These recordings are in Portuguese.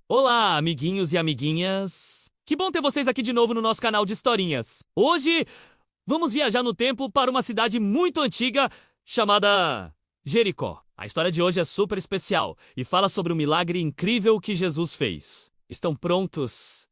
Olá, amiguinhos e amiguinhas! Que bom ter vocês aqui de novo no nosso canal de historinhas. Hoje, vamos viajar no tempo para uma cidade muito antiga chamada Jericó. A história de hoje é super especial e fala sobre um milagre incrível que Jesus fez. Estão prontos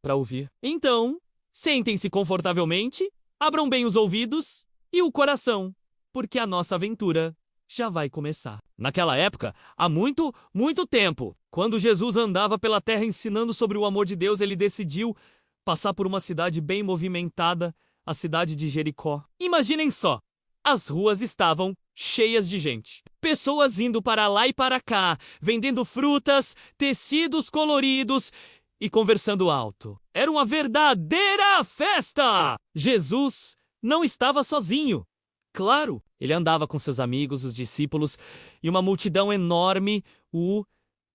para ouvir? Então, sentem-se confortavelmente, abram bem os ouvidos e o coração, porque a nossa aventura já vai começar. Naquela época, há muito, muito tempo, quando Jesus andava pela terra ensinando sobre o amor de Deus, ele decidiu passar por uma cidade bem movimentada, a cidade de Jericó. Imaginem só, as ruas estavam cheias de gente. Pessoas indo para lá e para cá, vendendo frutas, tecidos coloridos e conversando alto. Era uma verdadeira festa! Jesus não estava sozinho. Claro, ele andava com seus amigos, os discípulos, e uma multidão enorme o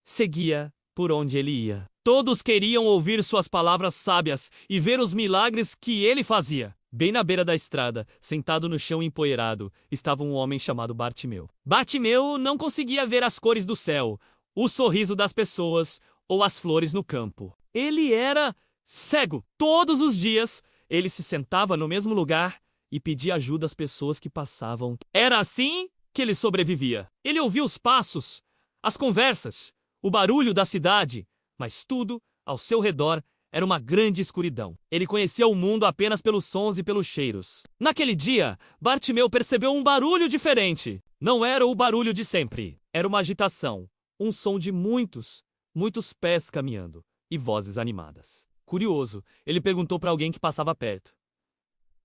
seguia por onde ele ia. Todos queriam ouvir suas palavras sábias e ver os milagres que ele fazia. Bem na beira da estrada, sentado no chão empoeirado, estava um homem chamado Bartimeu. Bartimeu não conseguia ver as cores do céu, o sorriso das pessoas ou as flores no campo. Ele era cego. Todos os dias, ele se sentava no mesmo lugar e pedia ajuda às pessoas que passavam. Era assim que ele sobrevivia. Ele ouvia os passos, as conversas, o barulho da cidade, mas tudo ao seu redor era uma grande escuridão. Ele conhecia o mundo apenas pelos sons e pelos cheiros. Naquele dia, Bartimeu percebeu um barulho diferente. Não era o barulho de sempre. Era uma agitação, um som de muitos, muitos pés caminhando e vozes animadas. Curioso, ele perguntou para alguém que passava perto: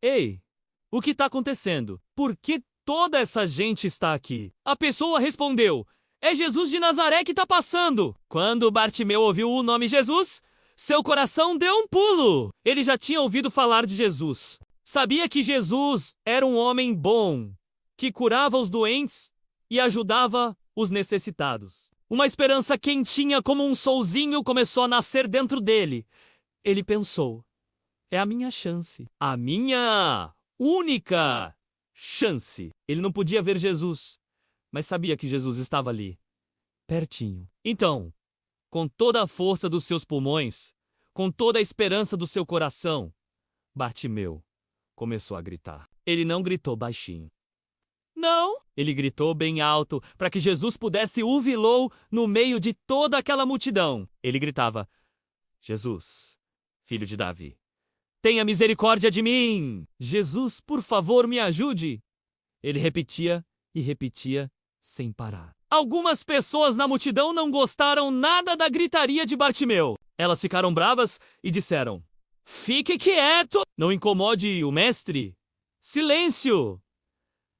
"Ei, o que está acontecendo? Por que toda essa gente está aqui?" A pessoa respondeu: "É Jesus de Nazaré que está passando." Quando Bartimeu ouviu o nome Jesus, seu coração deu um pulo. Ele já tinha ouvido falar de Jesus. Sabia que Jesus era um homem bom, que curava os doentes e ajudava os necessitados. Uma esperança quentinha como um solzinho começou a nascer dentro dele. Ele pensou: é a minha chance. A minha única chance. Ele não podia ver Jesus, mas sabia que Jesus estava ali, pertinho. Então, com toda a força dos seus pulmões, com toda a esperança do seu coração, Bartimeu começou a gritar. Ele não gritou baixinho. Não! Ele gritou bem alto para que Jesus pudesse ouvi-lo no meio de toda aquela multidão. Ele gritava: "Jesus, filho de Davi, tenha misericórdia de mim! Jesus, por favor, me ajude!" Ele repetia e repetia sem parar. Algumas pessoas na multidão não gostaram nada da gritaria de Bartimeu. Elas ficaram bravas e disseram: "Fique quieto! Não incomode o mestre! Silêncio!"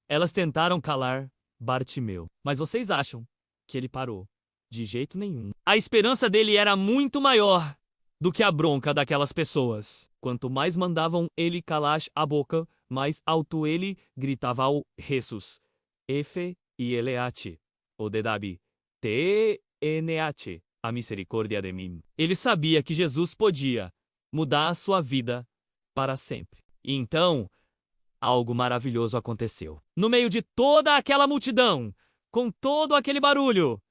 Elas tentaram calar Bartimeu, mas vocês acham que ele parou? De jeito nenhum. A esperança dele era muito maior do que a bronca daquelas pessoas. Quanto mais mandavam ele calar a boca, mais alto ele gritava ao Jesus: "Efe e eleate, o dedabi, te eneate, a misericórdia de mim." Ele sabia que Jesus podia mudar a sua vida para sempre. E então, algo maravilhoso aconteceu. No meio de toda aquela multidão, com todo aquele barulho,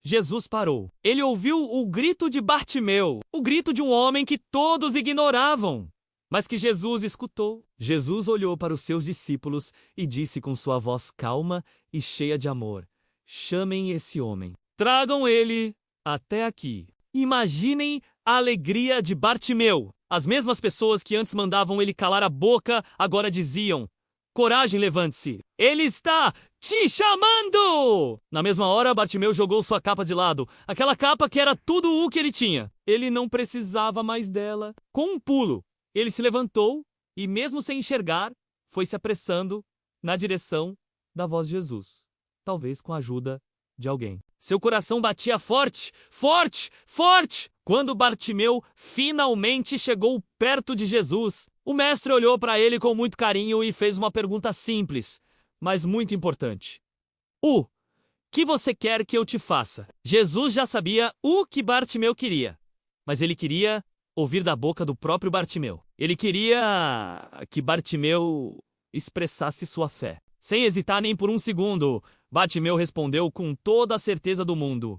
Jesus parou. Ele ouviu o grito de Bartimeu, o grito de um homem que todos ignoravam, mas que Jesus escutou. Jesus olhou para os seus discípulos e disse com sua voz calma e cheia de amor: "Chamem esse homem. Tragam ele até aqui." Imaginem a alegria de Bartimeu. As mesmas pessoas que antes mandavam ele calar a boca, agora diziam: "Coragem, levante-se. Ele está te chamando!" Na mesma hora, Bartimeu jogou sua capa de lado, aquela capa que era tudo o que ele tinha. Ele não precisava mais dela. Com um pulo, ele se levantou e, mesmo sem enxergar, foi se apressando na direção da voz de Jesus, talvez com a ajuda de alguém. Seu coração batia forte, forte, forte. Quando Bartimeu finalmente chegou perto de Jesus, o mestre olhou para ele com muito carinho e fez uma pergunta simples, mas muito importante: "O que você quer que eu te faça?" Jesus já sabia o que Bartimeu queria, mas ele queria ouvir da boca do próprio Bartimeu. Ele queria que Bartimeu expressasse sua fé. Sem hesitar nem por um segundo, Bartimeu respondeu com toda a certeza do mundo: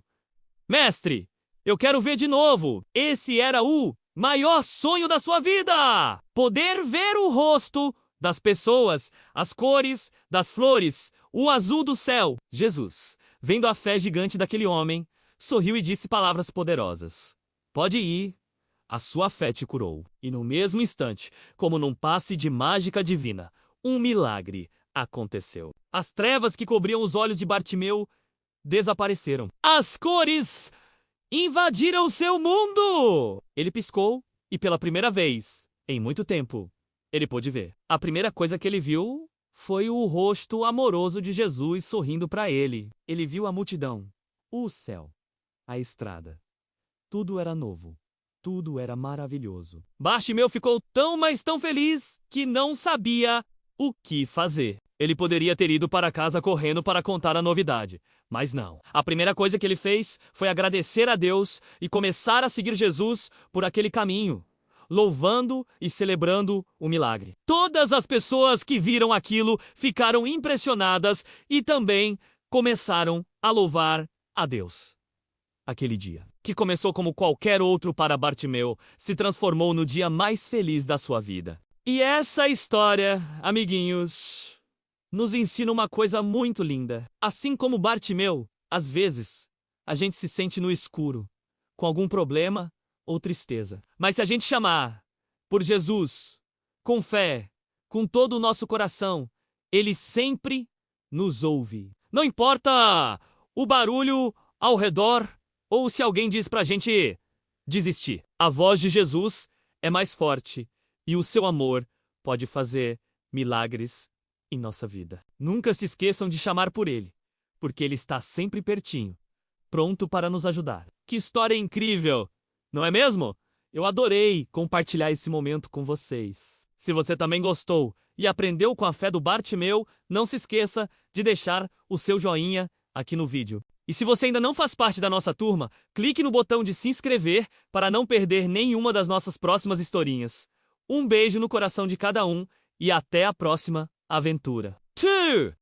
"Mestre, Eu quero ver de novo. Esse era o maior sonho da sua vida! Poder ver o rosto das pessoas, as cores das flores, o azul do céu. Jesus, vendo a fé gigante daquele homem, sorriu e disse palavras poderosas. Pode ir, a sua fé te curou. E no mesmo instante, como num passe de mágica divina, um milagre aconteceu. As trevas que cobriam os olhos de Bartimeu desapareceram. As cores invadiram seu mundo! Ele piscou e pela primeira vez, em muito tempo, ele pôde ver. A primeira coisa que ele viu foi o rosto amoroso de Jesus sorrindo para ele. Ele viu a multidão, o céu, a estrada. Tudo era novo. Tudo era maravilhoso. Bartimeu ficou tão, mas tão feliz que não sabia o que fazer. Ele poderia ter ido para casa correndo para contar a novidade, mas não. A primeira coisa que ele fez foi agradecer a Deus e começar a seguir Jesus por aquele caminho, louvando e celebrando o milagre. Todas as pessoas que viram aquilo ficaram impressionadas e também começaram a louvar a Deus. Aquele dia, que começou como qualquer outro para Bartimeu, se transformou no dia mais feliz da sua vida. E essa história, amiguinhos, nos ensina uma coisa muito linda. Assim como Bartimeu, às vezes, a gente se sente no escuro, com algum problema ou tristeza. Mas se a gente chamar por Jesus, com fé, com todo o nosso coração, Ele sempre nos ouve. Não importa o barulho ao redor ou se alguém diz pra gente desistir. A voz de Jesus é mais forte e o seu amor pode fazer milagres em nossa vida. Nunca se esqueçam de chamar por Ele, porque Ele está sempre pertinho, pronto para nos ajudar. Que história incrível, não é mesmo? Eu adorei compartilhar esse momento com vocês. Se você também gostou e aprendeu com a fé do Bartimeu, não se esqueça de deixar o seu joinha aqui no vídeo. E se você ainda não faz parte da nossa turma, clique no botão de se inscrever para não perder nenhuma das nossas próximas historinhas. Um beijo no coração de cada um e até a próxima aventura. 2